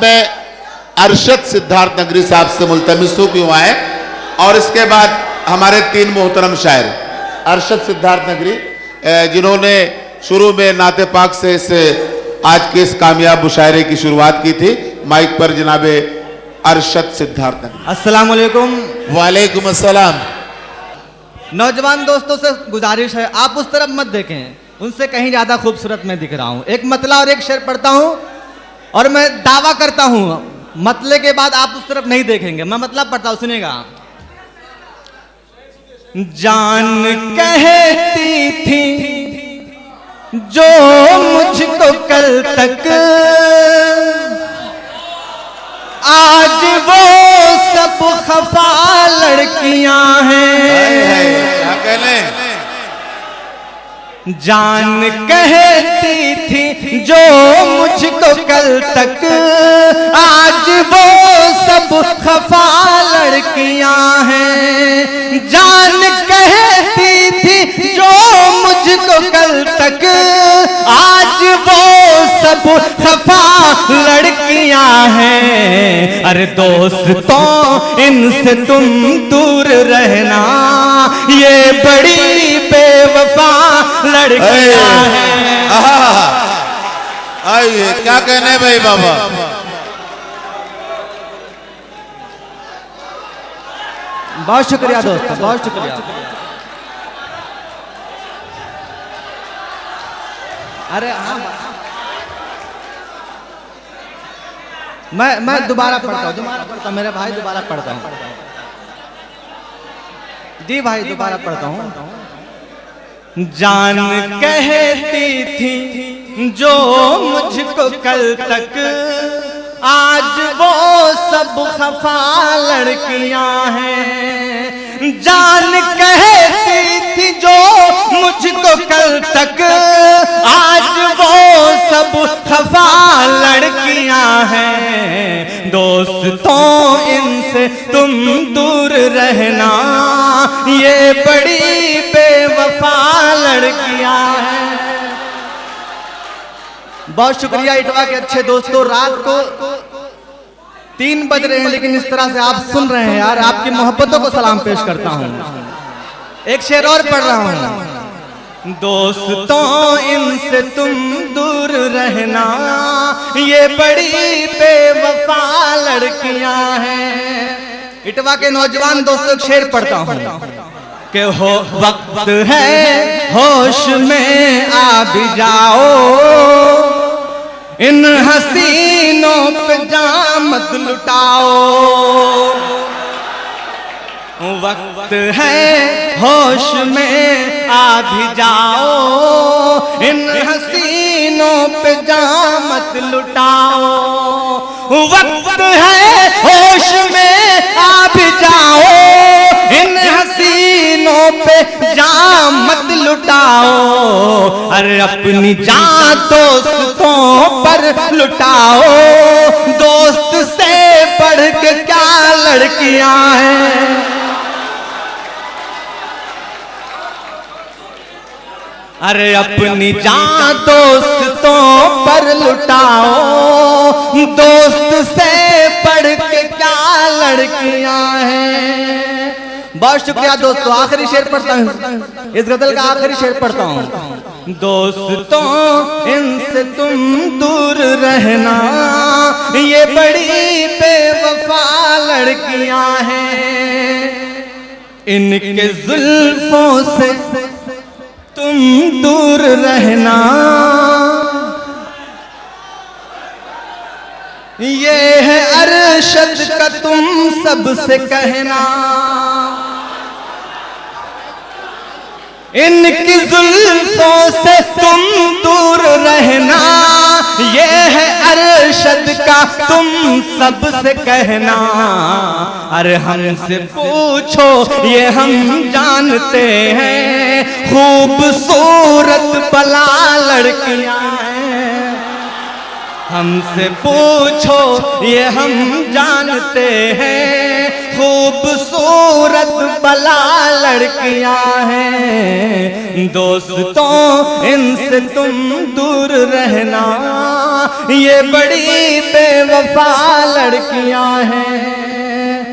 मैं अरशद सिद्धार्थ नगरी साहब से मुल्तमिस हूँ कि वो आए, और इसके बाद हमारे 3 मोहतरम शायर अरशद सिद्धार्थ नगरी जिन्होंने शुरू में नाते पाक से इस आज के इस कामयाब मुशायरे की शुरुआत की थी। माइक पर जनाबे अरशद सिद्धार्थ नगरी। अस्सलाम वालेकुम। वालेकुम अस्सलाम। नौजवान दोस्तों से गुजारिश है आप उस तरफ मत देखें, उनसे कहीं ज्यादा खूबसूरत मैं दिख रहा हूं। एक मतला और एक शेर पढ़ता हूं और मैं दावा करता हूं मतले के बाद आप उस तरफ नहीं देखेंगे। मैं मतलब पढ़ता हूं, सुनिएगा। जान कहती थी जो मुझको कल तक, आज वो सब खफा लड़कियां हैं। क्या कहने? जान कहती थी जो मुझको कल तक, आज वो सब खफा लड़कियां हैं। जान कहती थी जो मुझको कल तक, आज वो सब खफा लड़कियां हैं। अरे दोस्तों इनसे तुम दूर रहना, ये बड़ी बेवफा लड़कियां हैं। आइए, क्या कहने भाई बाबा? बहुत शुक्रिया दोस्तों, बहुत शुक्रिया। अरे हाँ, मैं दोबारा पढ़ता हूँ, मेरे भाई दोबारा पढ़ता हूँ। जी भाई दोबारा पढ़ता हूँ। जान कहती थी जो मुझको कल तक, आज वो सब खफा लड़कियां हैं। जान कहती थी जो मुझको कल तक, आज वो सब खफा लड़कियां हैं। दोस्तों इनसे तुम दूर रहना, ये बड़ी बेवफा लड़कियां हैं। बहुत शुक्रिया इटवा के अच्छे दोस्तों। रात को 3 बज रहे हैं लेकिन इस तरह से आप सुन रहे हैं यार, आपकी मोहब्बतों को सलाम पेश करता हूं। एक शेर और पढ़ रहा हूं। दोस्तों इनसे तुम दूर रहना, ये बड़ी बेवफा लड़कियां हैं। इटवा के नौजवान दोस्तों शेर पढ़ता हूं कि हो वक्त है होश में आ भी जाओ, इन हसीनों पे जाम मत लुटाओ। वक्त है होश में आ भी जाओ, इन हसीनों पे जाम मत लुटाओ। वक्त है होश में आ भी जाओ, इन हसीनों पे जाम मत लुटाओ। अरे अपनी जान दोस्तों पर लुटाओ, दोस्त से बढ़ के क्या लड़कियां हैं। अरे अपनी जान दोस्तों पर लुटाओ, दोस्त से बढ़ के क्या लड़कियां हैं। बहुत शुक्रिया दोस्तों। आखिरी शेर पढ़ता हूँ, इस गजल का आखिरी शेर पढ़ता हूँ। दोस्तों इनसे तुम दूर रहना, ये बड़ी बेवफा लड़कियां हैं। इनके जुल्फों से तुम दूर रहना, ये है अरशद का तुम सबसे कहना। इनकी जुल्फों से तुम दूर रहना, ये है अरशद का तुम सबसे कहना। अरे हमसे पूछो ये हम जानते हैं, खूबसूरत भला लड़कियां हैं। हमसे पूछो ये हम जानते हैं, खूबसूरत भला लड़कियां हैं। दोस्तों इनसे तुम दूर रहना, ये बड़ी बेवफा लड़कियां हैं।